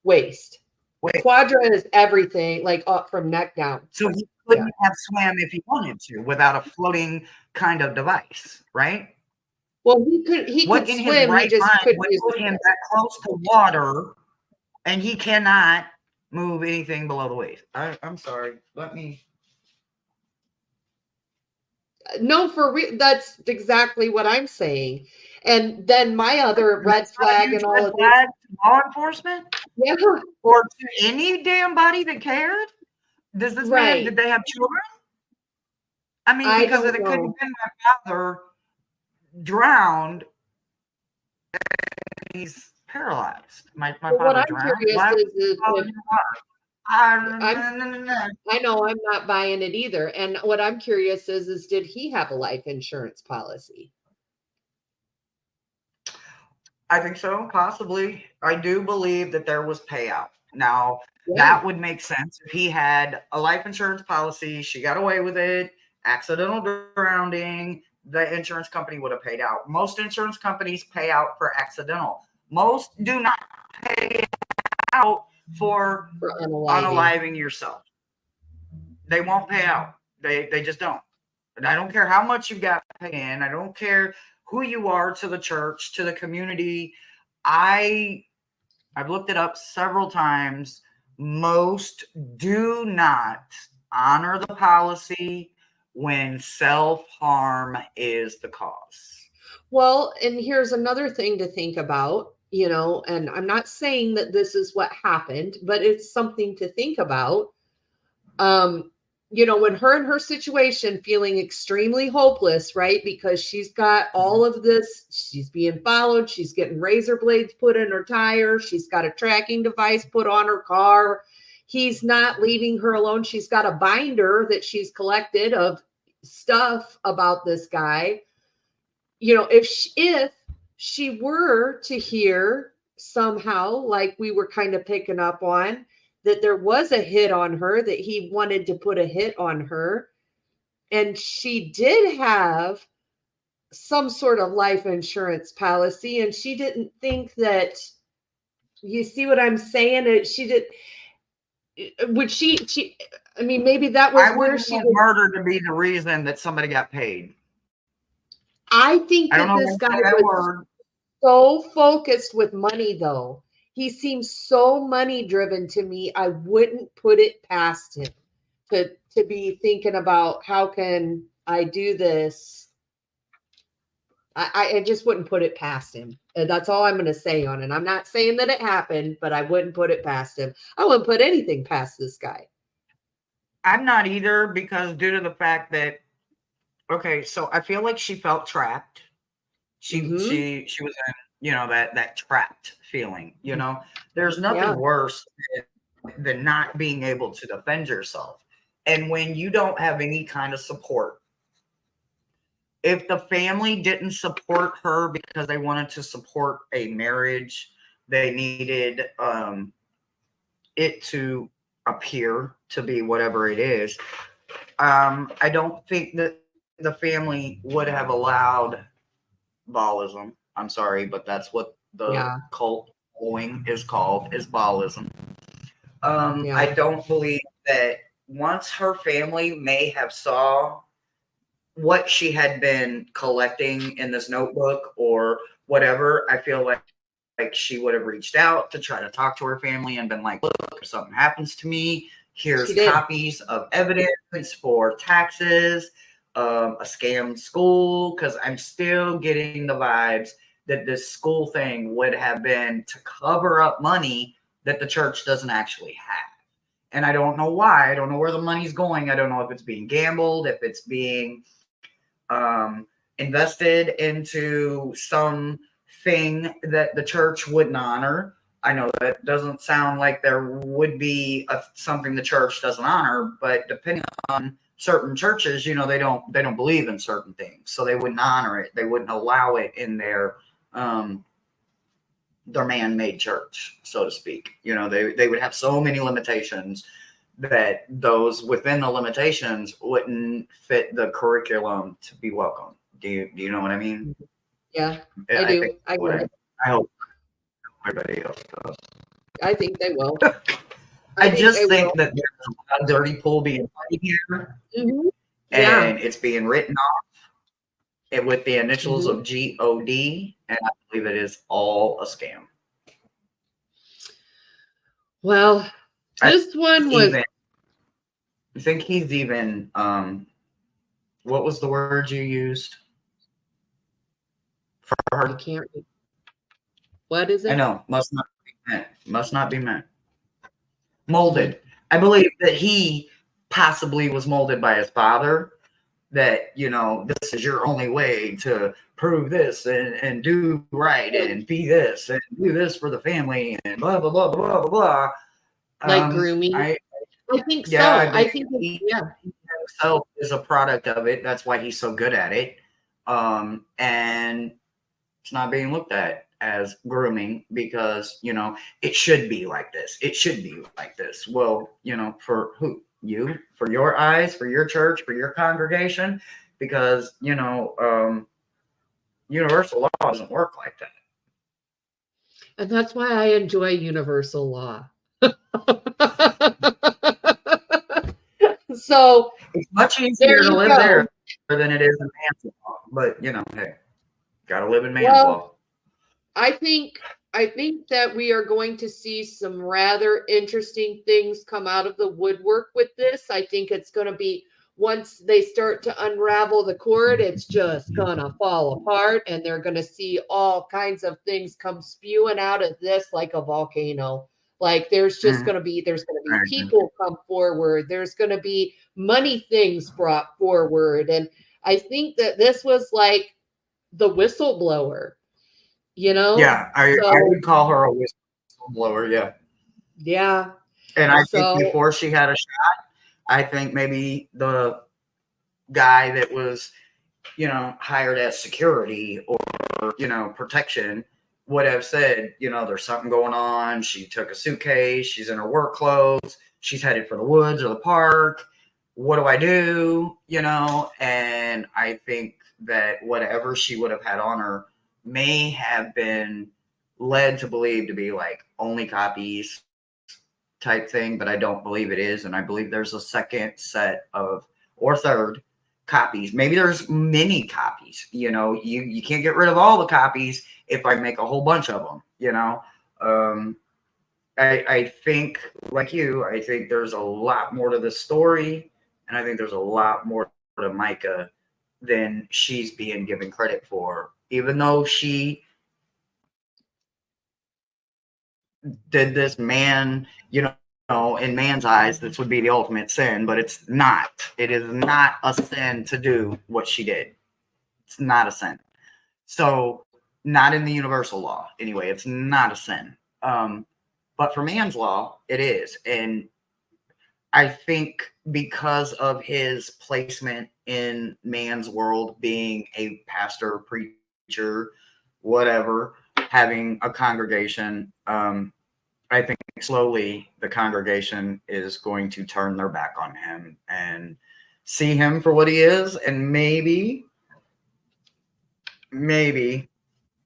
waist. Wait, Quadra is everything, like up from neck down. so he couldn't have swam if he wanted to without a floating kind of device, right? Well, he What could in his swim, he right just mind couldn't would use put the him that close to water and he cannot move anything below the waist? I'm sorry. Let me. No, for real, that's exactly what I'm saying. And then my other red That's not a flag huge and all red of this. flag to law enforcement Yeah, or to any damn body that cared. Does this man? right. Did they have children? I mean, I because don't it could have know. been my father drowned. He's paralyzed. My But what father I'm drowned. curious Why would is my father if do what? I, I'm no, no, no, no. I know I'm not buying it either. And what I'm curious is did he have a life insurance policy? I think so, possibly. I do believe that there was payout. Now, Yeah. that would make sense if he had a life insurance policy, she got away with it, accidental drowning, the insurance company would have paid out. Most insurance companies pay out for accidental. Most do not pay out for For unaliving. unaliving yourself. They won't pay out. They just don't. And I don't care how much you've got to pay in. I don't care who you are to the church, to the community. I've looked it up several times. Most do not honor the policy when self-harm is the cause. Well, and here's another thing to think about, and I'm not saying that this is what happened, but it's something to think about. When her and her situation feeling extremely hopeless, right? Because she's got all of this, she's being followed, she's getting razor blades put in her tire, she's got a tracking device put on her car. He's not leaving her alone. She's got a binder that she's collected of stuff about this guy. If she were to hear somehow, like we were kind of picking up on, that there was a hit on her, that he wanted to put a hit on her, and she did have some sort of life insurance policy, and she didn't think that, you see what I'm saying? She did. Would she, I mean, maybe that was I where wouldn't she want would. murder to be the reason that somebody got paid. I think I don't that know this if I guy say that was word. so focused with money, though. He seems so money driven to me. I wouldn't put it past him to be thinking about how can I do this. I just wouldn't put it past him. And that's all I'm going to say on it. I'm not saying that it happened, but I wouldn't put it past him. I wouldn't put anything past this guy. I'm not either, because due to the fact that, okay, so I feel like she felt trapped. She was in, that trapped feeling. There's nothing worse than not being able to defend yourself. And when you don't have any kind of support, if the family didn't support her because they wanted to support a marriage, they needed it to appear to be whatever it is. I don't think that the family would have allowed ballism. I'm sorry, but that's what the cult following is called, is ballism. I don't believe that once her family may have saw what she had been collecting in this notebook or whatever, I feel like she would have reached out to try to talk to her family and been like, look, if something happens to me, here's copies of evidence for taxes, a scam school, because I'm still getting the vibes that this school thing would have been to cover up money that the church doesn't actually have. And I don't know why. I don't know where the money's going. I don't know if it's being gambled, if it's being invested into some thing that the church wouldn't honor. I know that doesn't sound like there would be something the church doesn't honor, but depending on certain churches, they don't believe in certain things, so they wouldn't honor it. They wouldn't allow it in their their man-made church, so to speak. You know, they would have so many limitations that those within the limitations wouldn't fit the curriculum to be welcome. Do you know what I mean? Yeah, I do. Think I get it. I hope everybody else does. I think they will. I just think that there's a lot of dirty pool being played here, Yeah. and it's being written off with the initials of GOD, and I believe it is all a scam. Well, this one was. I think he's even. What was the word you used for her? I can't. What is it? I know. Must not be meant. Must not be meant. Molded. I believe that he possibly was molded by his father. That, you know, this is your only way to prove this and do right and be this and do this for the family and blah blah blah blah blah blah. Like grooming. I think so. I think he himself is a product of it. That's why he's so good at it. And it's not being looked at as grooming because, you know, it should be like this. It should be like this. Well, you know, for who? You? For your eyes, for your church, for your congregation? Because, you know, universal law doesn't work like that. And that's why I enjoy universal law. So it's much easier to live there than it is in man's law. But, you know, hey, gotta live in man's law. I think that we are going to see some rather interesting things come out of the woodwork with this. I think it's going to be, once they start to unravel the cord, it's just going to fall apart, and they're going to see all kinds of things come spewing out of this like a volcano. Like there's going to be people come forward. There's going to be money things brought forward. And I think that this was like the whistleblower. You know? Yeah, I would call her a whistleblower, yeah. Yeah. And I think before she had a shot, I think maybe the guy that was, you know, hired as security or, you know, protection would have said, you know, there's something going on. She took a suitcase. She's in her work clothes. She's headed for the woods or the park. What do I do? You know, and I think that whatever she would have had on her may have been led to believe to be like only copies type thing, but I don't believe it is. And I believe there's a second set of, or third copies. Maybe there's many copies, you know, you can't get rid of all the copies if I make a whole bunch of them, you know. I think like you, I think there's a lot more to this story. And I think there's a lot more to Mica than she's being given credit for. Even though she did this, man, you know, in man's eyes, this would be the ultimate sin, but it's not. It is not a sin to do what she did. It's not a sin. So, not in the universal law. Anyway, it's not a sin. But for man's law, it is. And I think because of his placement in man's world, being a pastor, preacher, whatever, having a congregation, I think slowly the congregation is going to turn their back on him and see him for what he is. And maybe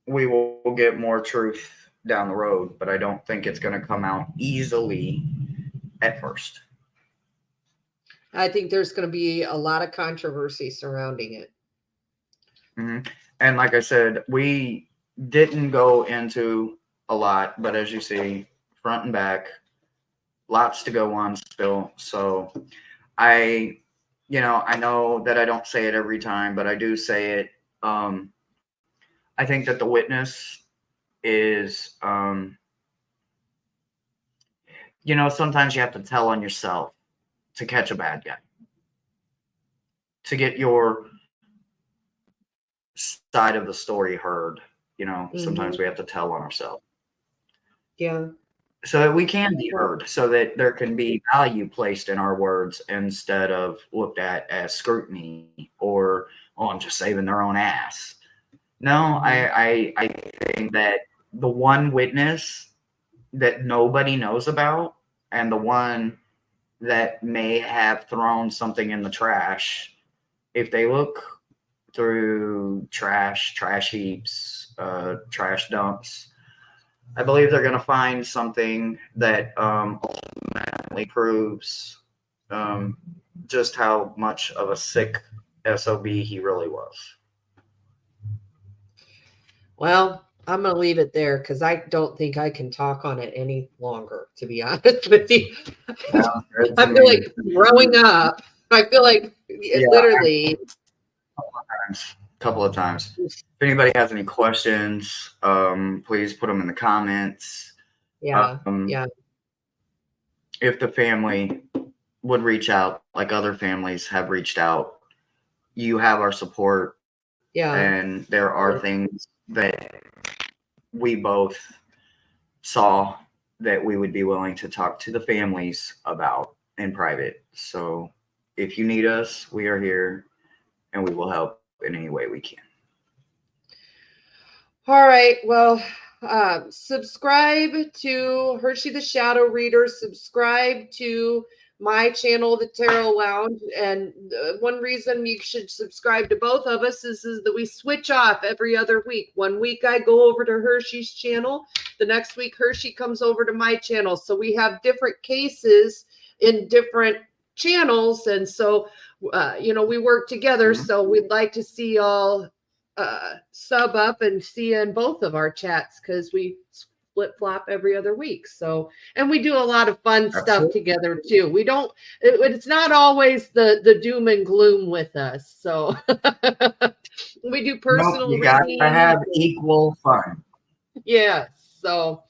we will get more truth down the road, but I don't think it's going to come out easily at first. I think there's going to be a lot of controversy surrounding it. Mm-hmm. And like I said, we didn't go into a lot, but as you see, front and back, lots to go on still. So I know that I don't say it every time, but I do say it. I think that the witness is, you know, sometimes you have to tell on yourself to catch a bad guy, to get your side of the story heard. You know, sometimes we have to tell on ourselves. Yeah. So that we can be heard, so that there can be value placed in our words instead of looked at as scrutiny or, oh, I'm just saving their own ass. No, I think that the one witness that nobody knows about and the one that may have thrown something in the trash, if they look through trash heaps, trash dumps, I believe they're going to find something that ultimately proves just how much of a sick SOB he really was. Well, I'm going to leave it there because I don't think I can talk on it any longer, to be honest with you. I feel like growing up. I feel like literally. Couple of times. If anybody has any questions, please put them in the comments. Yeah. If the family would reach out, like other families have reached out, you have our support. Yeah. And there are things that we both saw that we would be willing to talk to the families about in private. So if you need us, we are here and we will help in any way we can. All right. Well, subscribe to Hershey the Shadow Reader. Subscribe to my channel, The Tarot Lounge. And one reason you should subscribe to both of us is that we switch off every other week. One week I go over to Hershey's channel. The next week Hershey comes over to my channel. So we have different cases in different channels. And so, we work together. Mm-hmm. So we'd like to see y'all sub up and see in both of our chats because we flip flop every other week. So, and we do a lot of fun stuff together too. We don't, it's not always the doom and gloom with us. So we do personal you gotta have equal fun. Yeah. So,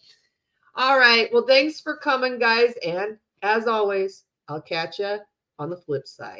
all right. Well, thanks for coming, guys. And as always, I'll catch you on the flip side.